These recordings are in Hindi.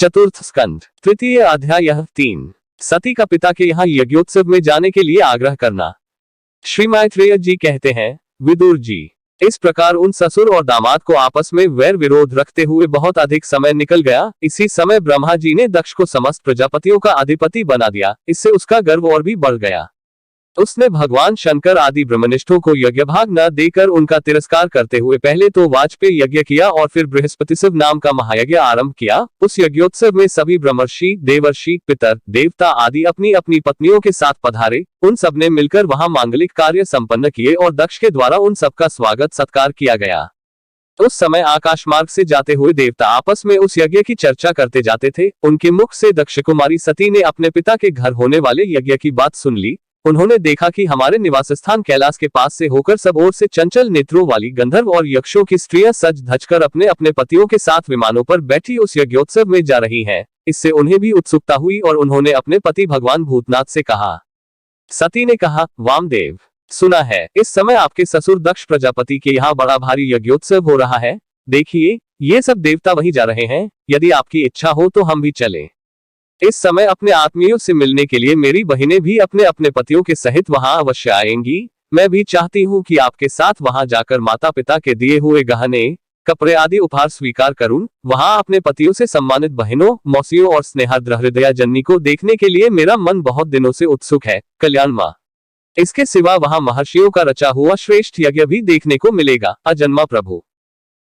चतुर्थ स्कंध तृतीय अध्याय 3 सती का पिता के यहाँ यज्ञोत्सव में जाने के लिए आग्रह करना। श्री मैत्रेय जी कहते हैं, विदुर जी, इस प्रकार उन ससुर और दामाद को आपस में वैर विरोध रखते हुए बहुत अधिक समय निकल गया। इसी समय ब्रह्मा जी ने दक्ष को समस्त प्रजापतियों का अधिपति बना दिया। इससे उसका गर्व और भी बढ़ गया। उसने भगवान शंकर आदि ब्रह्मनिष्ठों को यज्ञ भाग न देकर उनका तिरस्कार करते हुए पहले तो वाजपेय यज्ञ किया और फिर बृहस्पतिशिव नाम का महायज्ञ आरंभ किया। उस यज्ञोत्सव में सभी ब्रह्मर्षि, देवर्षि, पितर, देवता आदि अपनी अपनी पत्नियों के साथ पधारे। उन सब ने मिलकर वहां मांगलिक कार्य संपन्न किए और दक्ष के द्वारा उन सबका स्वागत सत्कार किया गया। उस समय आकाश मार्ग से जाते हुए देवता आपस में उस यज्ञ की चर्चा करते जाते थे। उनके मुख से दक्ष कुमारी सती ने अपने पिता के घर होने वाले यज्ञ की बात सुन ली। उन्होंने देखा कि हमारे निवास स्थान कैलाश के पास से होकर सब ओर से चंचल नेत्रों वाली गंधर्व और यक्षों की स्त्रियां सज धजकर अपने अपने पतियों के साथ विमानों पर बैठी उस यज्ञोत्सव में जा रही हैं। इससे उन्हें भी उत्सुकता हुई और उन्होंने अपने पति भगवान भूतनाथ से कहा। सती ने कहा, वामदेव, सुना है इस समय आपके ससुर दक्ष प्रजापति के यहाँ बड़ा भारी यज्ञोत्सव हो रहा है। देखिए, ये सब देवता वहीं जा रहे हैं। यदि आपकी इच्छा हो तो हम भी चलें। इस समय अपने आत्मीयों से मिलने के लिए मेरी बहिनें भी अपने अपने पतियों के सहित वहां अवश्य आएंगी। मैं भी चाहती हूं कि आपके साथ वहां जाकर माता पिता के दिए हुए गहने, कपड़े आदि उपहार स्वीकार करूं। वहां अपने पतियों से सम्मानित बहनों, मौसियों और स्नेहार्द्र हृदया जननी को देखने के लिए मेरा मन बहुत दिनों से उत्सुक है। कल्याण मां, इसके सिवा वहां महर्षियों का रचा हुआ श्रेष्ठ यज्ञ भी देखने को मिलेगा। अजन्मा प्रभु,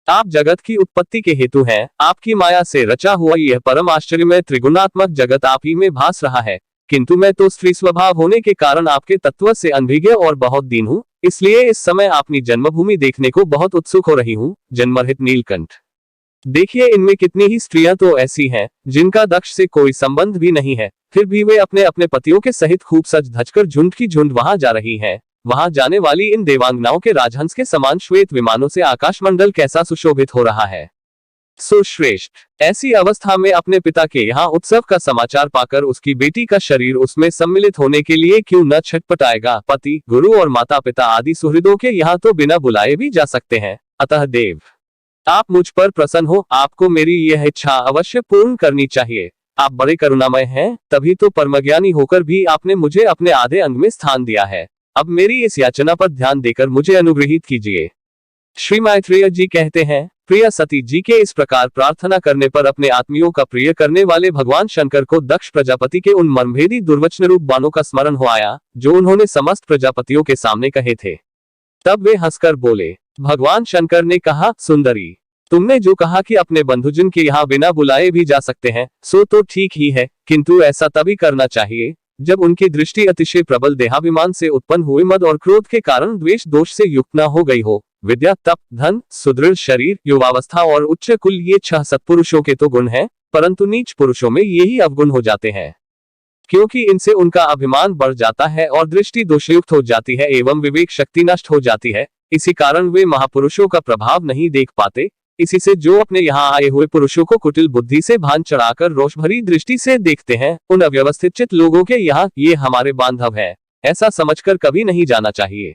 आप जगत की उत्पत्ति के हेतु हैं। आपकी माया से रचा हुआ यह परम आश्चर्यमय त्रिगुणात्मक जगत आप ही में भास रहा है। किंतु मैं तो स्त्री स्वभाव होने के कारण आपके तत्व से अनभिज्ञ और बहुत दीन हूँ। इसलिए इस समय अपनी जन्मभूमि देखने को बहुत उत्सुक हो रही हूँ। जन्मरहित नीलकंठ, देखिए इनमें कितनी ही स्त्रियां तो ऐसी हैं जिनका दक्ष से कोई संबंध भी नहीं है, फिर भी वे अपने अपने पतियों के सहित खूब सज धजकर झुंड की झुंड वहां जा रही हैं। वहां जाने वाली इन देवांगनाओं के राजहंस के समान श्वेत विमानों से आकाशमंडल कैसा सुशोभित हो रहा है। सुश्रेष्ठ, ऐसी अवस्था में अपने पिता के यहाँ उत्सव का समाचार पाकर उसकी बेटी का शरीर उसमें सम्मिलित होने के लिए क्यों न छटपटाएगा। पति, गुरु और माता पिता आदि सुहृदों के यहाँ तो बिना बुलाए भी जा सकते हैं। अतः देव, आप मुझ पर प्रसन्न हो। आपको मेरी यह इच्छा अवश्य पूर्ण करनी चाहिए। आप बड़े करुणामय हैं, तभी तो परमज्ञानी होकर भी आपने मुझे अपने आधे अंग में स्थान दिया है। अब मेरी इस याचना पर ध्यान देकर मुझे अनुग्रहित कीजिए। श्री मैत्रेय जी कहते हैं, प्रिय सती जी के इस प्रकार प्रार्थना करने पर अपने आत्मियों का प्रिय करने वाले भगवान शंकर को दक्ष प्रजापति के उन मर्मभेदी दुर्वचन रूप बाणों का स्मरण हो आया जो उन्होंने समस्त प्रजापतियों के सामने कहे थे। तब वे हंसकर बोले। भगवान शंकर ने कहा, सुंदरी, तुमने जो कहा कि अपने बंधुजन के यहाँ बिना बुलाए भी जा सकते हैं, सो तो ठीक ही है, किंतु ऐसा तभी करना चाहिए जब उनकी दृष्टि अतिशय प्रबल देहाभिमान से उत्पन्न हुए मद और क्रोध के कारण द्वेष दोष से युक्त न हो गई हो। विद्या, तप, धन, सुदृढ़ शरीर, युवावस्था और उच्च कुल, ये 6 सत्पुरुषों के तो गुण हैं, परंतु नीच पुरुषों में यही अवगुण हो जाते हैं, क्योंकि इनसे उनका अभिमान बढ़ जाता है और दृष्टि दोषयुक्त हो जाती है एवं विवेक शक्ति नष्ट हो जाती है। इसी कारण वे महापुरुषों का प्रभाव नहीं देख पाते। इसी से जो अपने यहाँ आए हुए पुरुषों को कुटिल बुद्धि से भान चढ़ाकर रोष भरी दृष्टि से देखते हैं, उन अव्यवस्थित चित्त लोगों के यहाँ ये हमारे बांधव है, ऐसा समझकर कभी नहीं जाना चाहिए।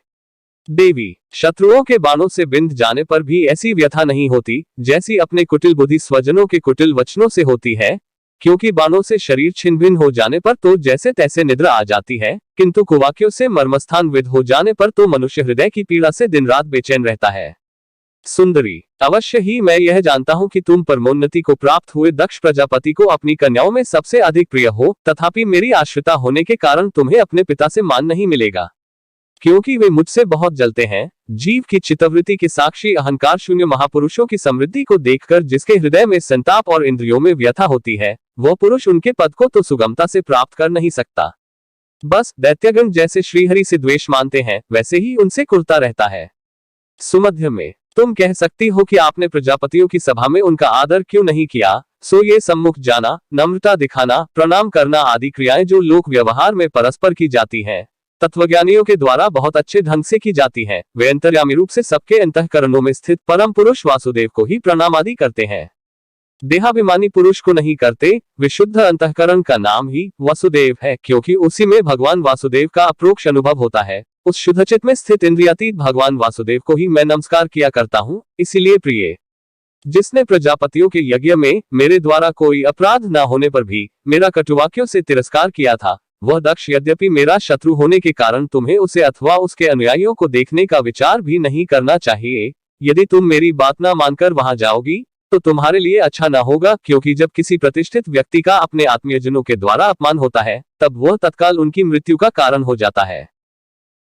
देवी, शत्रुओं के बाणों से बिंध जाने पर भी ऐसी व्यथा नहीं होती जैसी अपने कुटिल बुद्धि स्वजनों के कुटिल वचनों से होती है, क्योंकि बाणों से शरीर छिन्न भिन्न हो जाने पर तो जैसे तैसे निद्रा आ जाती है, किंतु कुवाक्यों से मर्मस्थान विद हो जाने पर तो मनुष्य हृदय की पीड़ा से दिन रात बेचैन रहता है। सुंदरी, अवश्य ही मैं यह जानता हूँ कि तुम परमोन्नति को प्राप्त हुए दक्ष प्रजापति को अपनी कन्याओं में सबसे अधिक प्रिय हो, तथापि मेरी आश्रिता होने के कारण तुम्हें अपने पिता से मान नहीं मिलेगा, क्योंकि वे मुझसे बहुत जलते हैं। जीव की चित्तवृत्ति के साक्षी अहंकार शून्य महापुरुषों की समृद्धि को देखकर जिसके हृदय में संताप और इंद्रियों में व्यथा होती है, वह पुरुष उनके पद को तो सुगमता से प्राप्त कर नहीं सकता। बस दैत्यगण जैसे श्रीहरि से द्वेष मानते हैं, वैसे ही उनसे कुर्ता रहता है। सुमध्य में तुम कह सकती हो कि आपने प्रजापतियों की सभा में उनका आदर क्यों नहीं किया। सो ये सम्मुख जाना, नम्रता दिखाना, प्रणाम करना आदि क्रियाएं जो लोक व्यवहार में परस्पर की जाती हैं, तत्वज्ञानियों के द्वारा बहुत अच्छे ढंग से की जाती हैं। वे अंतर्यामी रूप से सबके अंतःकरणों में स्थित परम पुरुष वासुदेव को ही प्रणाम आदि करते हैं। देहाभिमानी पुरुष को नहीं करते। विशुद्ध अंतःकरण का नाम ही वासुदेव है, क्योंकि उसी में भगवान वासुदेव का अप्रोक्ष अनुभव होता है। उस शुद्धचित में स्थित इंद्रियातीत भगवान वासुदेव को ही मैं नमस्कार किया करता हूँ। इसीलिए प्रिय जिसने प्रजापतियों के यज्ञ में मेरे द्वारा कोई अपराध न होने पर भी मेरा कटुवाक्यों से तिरस्कार किया था, वह दक्ष यद्यपि मेरा शत्रु होने के कारण तुम्हें उसे अथवा उसके अनुयायियों को देखने का विचार भी नहीं करना चाहिए। यदि तुम मेरी बात न मानकर वहां जाओगी तो तुम्हारे लिए अच्छा न होगा, क्योंकि जब किसी प्रतिष्ठित व्यक्ति का अपने आत्मीयजनों के द्वारा अपमान होता है तब वह तत्काल उनकी मृत्यु का कारण हो जाता है।